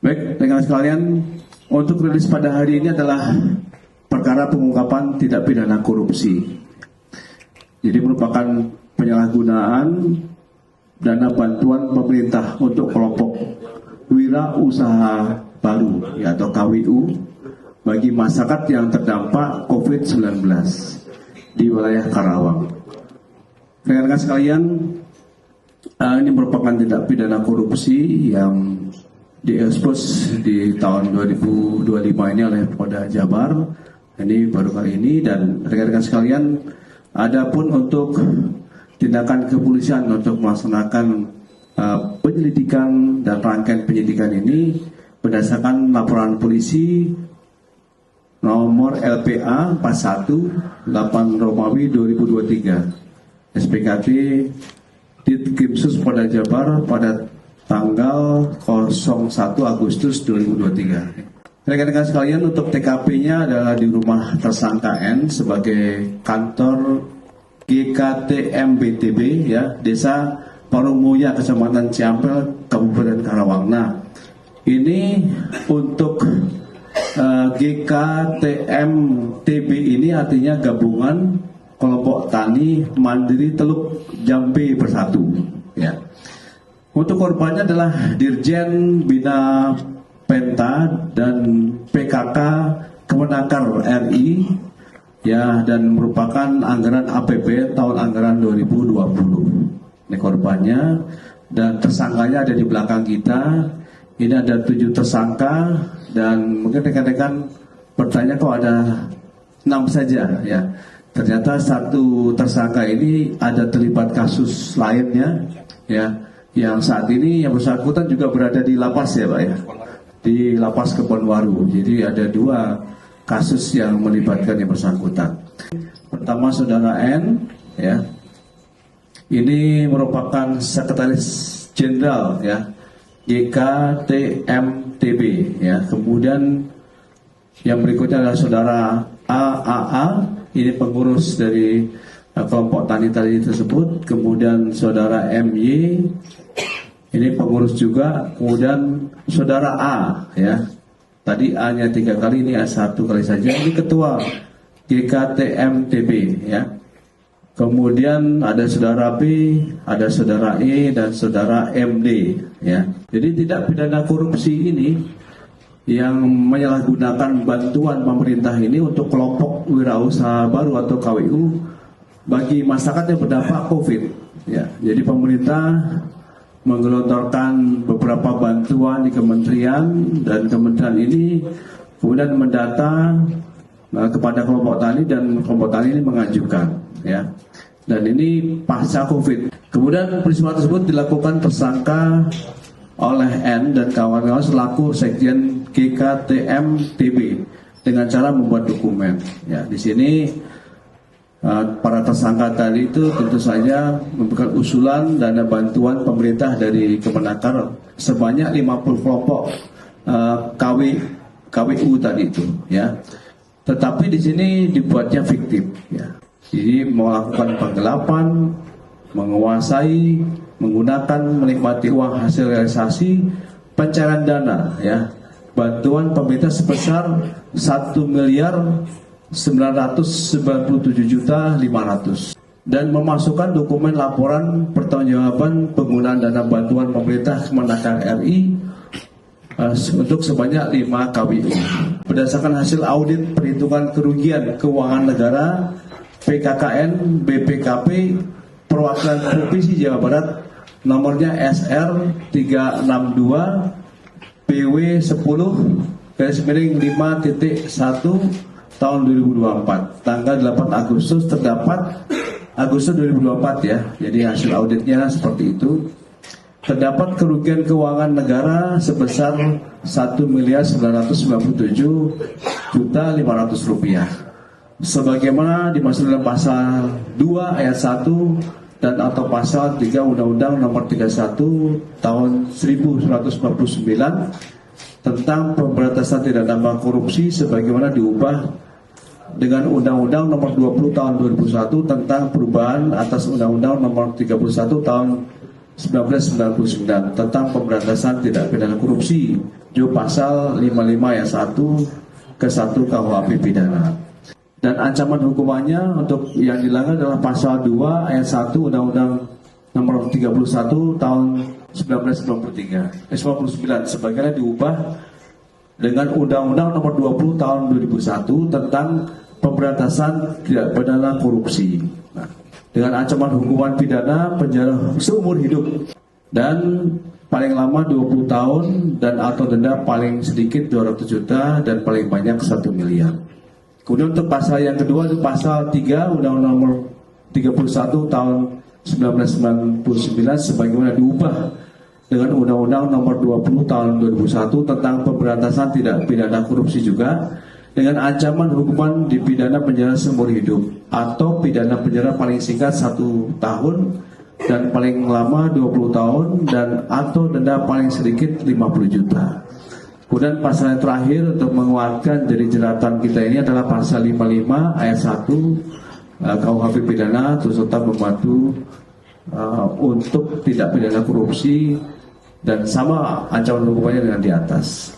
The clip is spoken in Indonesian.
Baik, rekan sekalian, untuk rilis pada hari ini adalah perkara pengungkapan tindak pidana korupsi. Jadi merupakan penyalahgunaan dana bantuan pemerintah untuk kelompok wira usaha baru atau KWU bagi masyarakat yang terdampak COVID-19 di wilayah Karawang. Rekan-rekan sekalian, ini merupakan tindak pidana korupsi yang diekspos di tahun 2025 ini oleh Polda Jabar. Ini baru kali ini, dan rekan-rekan sekalian, adapun untuk tindakan kepolisian untuk melaksanakan penyelidikan dan rangkaian penyidikan ini berdasarkan laporan polisi nomor LPA 41 8 Romawi 2023 SPKT Ditkrimsus Polda Jabar pada tanggal 01 Agustus 2023. Rekan-rekan sekalian, untuk TKP-nya adalah di rumah tersangka N sebagai kantor GKTM-BTB, ya, Desa Parungmuya, Kecamatan Ciampel, Kabupaten Karawang. Nah, ini untuk GKTM-TB ini artinya gabungan kelompok tani mandiri Teluk Jambe Bersatu, ya. Untuk korbannya adalah Dirjen Bina Penta dan PKK Kemenaker RI, ya, dan merupakan anggaran APBN tahun anggaran 2020. Ini korbannya, dan tersangkanya ada di belakang kita. Ini ada 7 tersangka, dan mungkin rekan-rekan bertanya kok ada 6 saja, ya. Ternyata 1 tersangka ini ada terlibat kasus lainnya, ya, yang saat ini yang bersangkutan juga berada di lapas, ya Pak, ya, di lapas Kebonwaru. Jadi ada 2 kasus yang melibatkan yang bersangkutan. Pertama saudara N, ya, ini merupakan sekretaris jenderal, ya, GKTM-TB, ya. Kemudian yang berikutnya adalah saudara AAA, ini pengurus dari kelompok tani tadi tersebut. Kemudian saudara MY, ini pengurus juga. Kemudian saudara A, ya, tadi A-nya 3 kali, ini A1 kali saja. Ini ketua GKTM-TB, ya. Kemudian ada saudara B, ada saudara E, dan saudara MD, ya. Jadi tidak pidana korupsi ini yang menyalahgunakan bantuan pemerintah ini untuk kelompok wirausaha baru atau KWU bagi masyarakat yang berdampak COVID, ya. Jadi pemerintah menggelontorkan beberapa bantuan di kementerian, dan kementerian ini kemudian mendata kepada kelompok tani, dan kelompok tani ini mengajukan, ya. Dan ini pasca COVID. Kemudian peristiwa tersebut dilakukan tersangka oleh N dan kawan-kawan selaku sekjen GKTM-TB dengan cara membuat dokumen. Ya, di sini para tersangka tadi itu tentu saja memberikan usulan dana bantuan pemerintah dari Kemenaker sebanyak 50 kelompok KWU tadi itu, ya. Tetapi di sini dibuatnya fiktif, ya. Jadi melakukan penggelapan, menguasai, menggunakan, menikmati uang hasil realisasi pencairan dana, ya, bantuan pemerintah sebesar 1.997.500.000 dan memasukkan dokumen laporan pertanggungjawaban penggunaan dana bantuan pemerintah Kemenaker RI untuk sebanyak 5 KWU. Berdasarkan hasil audit perhitungan kerugian keuangan negara PKKN BPKP perwakilan Provinsi Jawa Barat nomornya SR 362 PW 10/5.1 tahun 2024 tanggal 8 Agustus terdapat Agustus 2024, ya. Jadi hasil auditnya seperti itu. Terdapat kerugian keuangan negara sebesar Rp1.997.500.000 sebagaimana dimaksud dalam pasal 2 ayat 1 dan atau pasal 3 Undang-Undang Nomor 31 Tahun 1999 tentang pemberantasan tindak pidana korupsi sebagaimana diubah dengan Undang-Undang Nomor 20 Tahun 2001 tentang perubahan atas Undang-Undang Nomor 31 Tahun 1999 tentang pemberantasan tindak pidana korupsi, juga pasal 55 ayat 1 ke 1 KUHP pidana. Dan ancaman hukumannya untuk yang dilanggar adalah pasal 2 ayat 1 Undang-Undang nomor 31 tahun 1999 sebagaimana diubah dengan Undang-Undang nomor 20 tahun 2001 tentang pemberantasan tindak pidana korupsi. Nah, dengan ancaman hukuman pidana penjara seumur hidup dan paling lama 20 tahun dan atau denda paling sedikit 200 juta dan paling banyak 1 miliar. Kemudian untuk pasal yang kedua itu pasal 3 Undang-Undang nomor 31 tahun 1999 sebagaimana diubah dengan Undang-Undang nomor 20 tahun 2001 tentang pemberantasan tindak pidana korupsi juga dengan ancaman hukuman dipidana penjara seumur hidup atau pidana penjara paling singkat 1 tahun dan paling lama 20 tahun dan atau denda paling sedikit 50 juta. Kemudian pasal yang terakhir untuk menguatkan dari jeratan kita ini adalah pasal 55 ayat 1 KUHP pidana serta membantu untuk tindak pidana korupsi dan sama ancaman hukumannya dengan di atas.